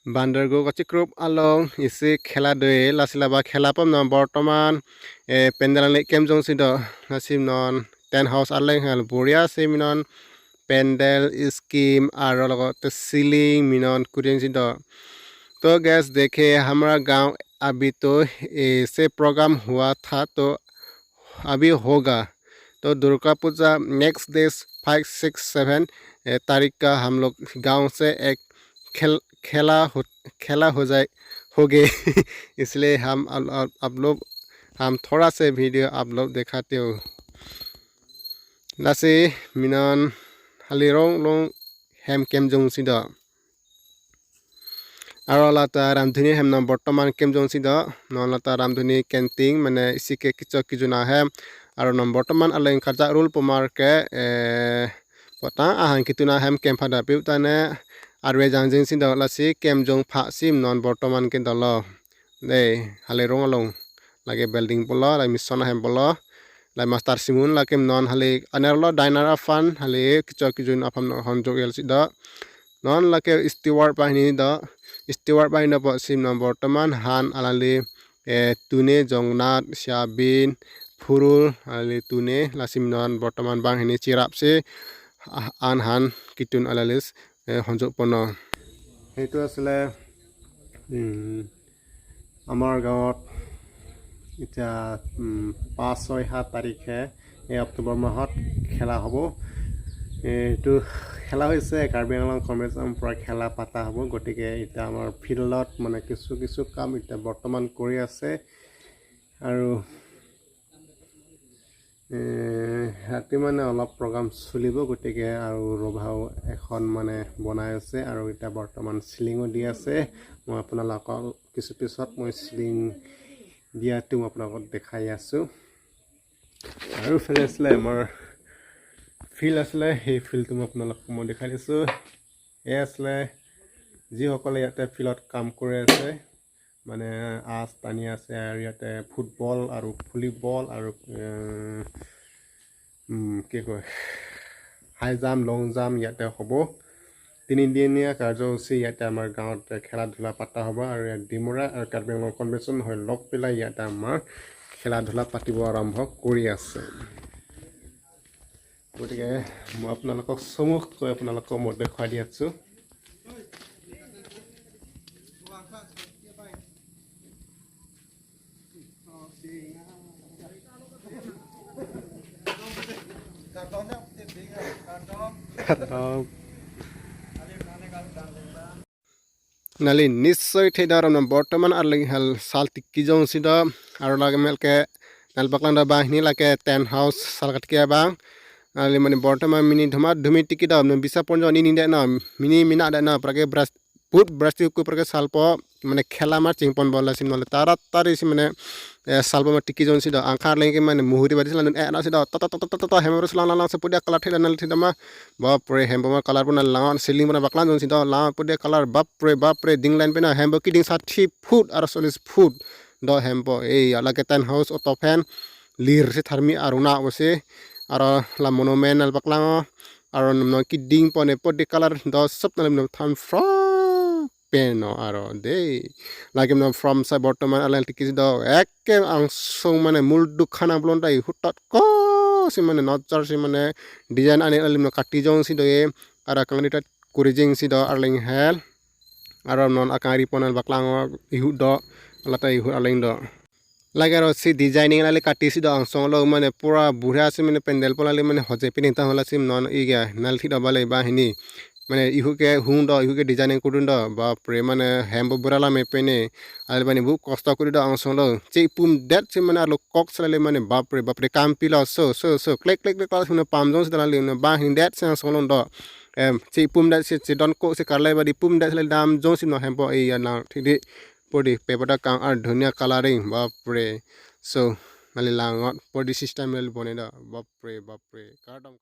বান্দারগো কচিক্রুপ Along EC খেলা দয়ে লাসিলাবা খেলা পাম ন বর্তমান পেন্ডেল কেম জংসিদ নাসিম নন টেন্ট হাউস আলেং হাল বড়িয়া সে মিনন पेंडल स्कीम और सीलिंग मिनन कुरियंसिद तो गैस देखे हमारा गांव अभी तो ऐसे प्रोग्राम हुआ था तो अभी होगा तो दुर्गा पूजा नेक्स्ट डेज 5, 6, 7 तारीख का हम लोग गांव से एक खेला हो गए इसलिए हम हम थोड़ा से वीडियो आप लोग दिखाते हो लासे मिनन halirong long hem kem jong sida aro lata ramdhuni hem na bortoman kem jong sida non lata ramdhuni kenting mane isike kicho kijuna hem aro non bortoman aleng kharja rule pomar ke pota ahan kituna hem kem phada peutane arwe jangjing sida lasi kem jong pha sim non bortoman ke dalo dei halirong long lage building polo la mission hem polo lai master simun lakem non hale anerlo diner afan hale kicho kijun afam honjok el sida non lake steward bahini da steward bahina po sim non bortoman han alali tune jongnat siabin furul hale tune lasim non bortoman bahini chirap se an han kitun alalis honjok pono hetu asle amar gaot এতিয়া 5, 6, 7 তাৰিখে এই অক্টোবৰ মাহত খেলা হ'ব এইটো খেলা হৈছে কাৰ্বি আংলং কনভেনশ্যনৰ পৰা খেলা পাতা হ'ব গতিকে এটা আমাৰ ফিল্ডত মানে কিছু কাম এটা বৰ্তমান কৰি আছে আৰু ৰাতি মানে অলপ প্ৰগ্ৰাম চলিব গতিকে আৰু ৰভাও এখন মানে বনাই আছে আৰু এটা বৰ্তমান সিলিংও দি আছে মই আপোনালোকক কিছু পিছত মই সিলিং দিয়াটো আপোনালোকক দেখাই আছো আৰু ফেলে আসলে আমাৰ ফিল্ড আসলে সেই ফিল্ডটো মই আপোনালোকক মই দেখাই দিছো এই আসলে যিসকলে ইয়াতে ফিল্ডত কাম কৰি আছে মানে আজ টানি আছে আৰু ইয়াতে ফুটবল আৰু ভলিবল আৰু কি কয় হাই জাম্প লং জাম্প ইয়াতে হ'ব 3 দিনীয়া কাৰ্যসূচী ইয়াতে আমাৰ গাঁৱত খেলা ধূলা পাতা হ'ব আৰু ডিমৰা আৰু কাৰ্বি আংলং কনভেনশ্যন হৈ লগ পেলাই ইয়াতে আমাৰ খেলা ধূলা পাতিব আৰম্ভ কৰি আছে গতিকে মই আপোনালোকক সমুখকৈ আপোনালোকক মই দেখুৱাই দি আছো নালি নিশ্চয় ঠেদাৰ বৰ্তমান আৰু হাল সাল টিকি জং সিদ আৰু লাগে মেলকে নালবাকলান্ডা বাহিনী লাগে টেন্ট হাউস সালকাটকিয়া বাং নালি মানে বৰ্তমান মিনি ধমা ধুমি টিকি দাম বিছা পঞ্জ নি দে না মিনি মিনা দে না প্ৰকে ব্ৰাশ বহুত ব্ৰাশ টিকু প্ৰকে সালপ মানে খেলা মাৰ চিংপন বল আছিল নলে তাৰি মানে সালপ মা টিকি জং সিদ আংখাৰ লেকে মানে মুহুৰি বাদিছিল না সিদ তত হেমৰ সলাং লাং সপুদিয়া কালাৰ ঠেলা নাল থিদমা বাপৰে হেমবৰ কালাৰ বনা লাং সিলিং বনা বাকলান জং সিদ লাং পুদিয়া কালাৰ বাপৰে ডিং লাইন পেনা হেমব কিডিং 60 ফুট আৰু 40 ফুট দ হেমব এই আলাকে টেন হাউস অটো ফেন লিৰ সে থাৰ্মি আৰু না অবসে আৰু লা মনুমেন্ট আল বাকলাং আৰু ন কিডিং পনে পুদিয়া কালাৰ দ সব নাল থাম ফ্ৰ পেনো আৰু দেই লাগিম ন ফ্রম সাই বর্তমান আলাল টিকি দ একে অংশ মানে মূল দুখানা ব্লন্ডাই হুটত ক সি মানে নজর সি মানে ডিজাইন আনি আলিম কাটি জং সি দয়ে আৰু কাংনিটা কুৰিজিং সি দ আৰলিং হেল আৰু নন আকাৰি পনাল বাকলাং ইহু দ আলাতা ইহু আলিং দ লাগে আৰু সি ডিজাইনিং আলি কাটি সি দ অংশ ল মানে পুরা বুঢ়া আছে মানে পেন্ডেল পলালি মানে হজে পিনিতা হলা সিম নন ইগা নাল থি দবালে বাহিনী মানে ইহুকে হুং দ ইহুকে ডিজাইনিং করুন দ বাপরে মানে হেম্ব বুড়ালা মেপেনে আর মানে বহু কষ্ট করে দ অংশ ল চে পুম ডেট সে মানে আলো কক চলালে মানে বাপরে কাম পিলা সো ক্লেক ক্লাস মানে পাম জং সদালি বাহিনী ডেট সে অংশ ল দ চে পুম ডেট সে ডন কো সে কারলাই বাদি পুম ডেট সলে দাম জং সি ন হেম্ব এই না ঠিদি পদি পেপারটা কাং আর ধুনিয়া কালারিং বাপরে সো নালি লাঙত পদি সিস্টেম মেল বনে দ বাপরে কার্ডম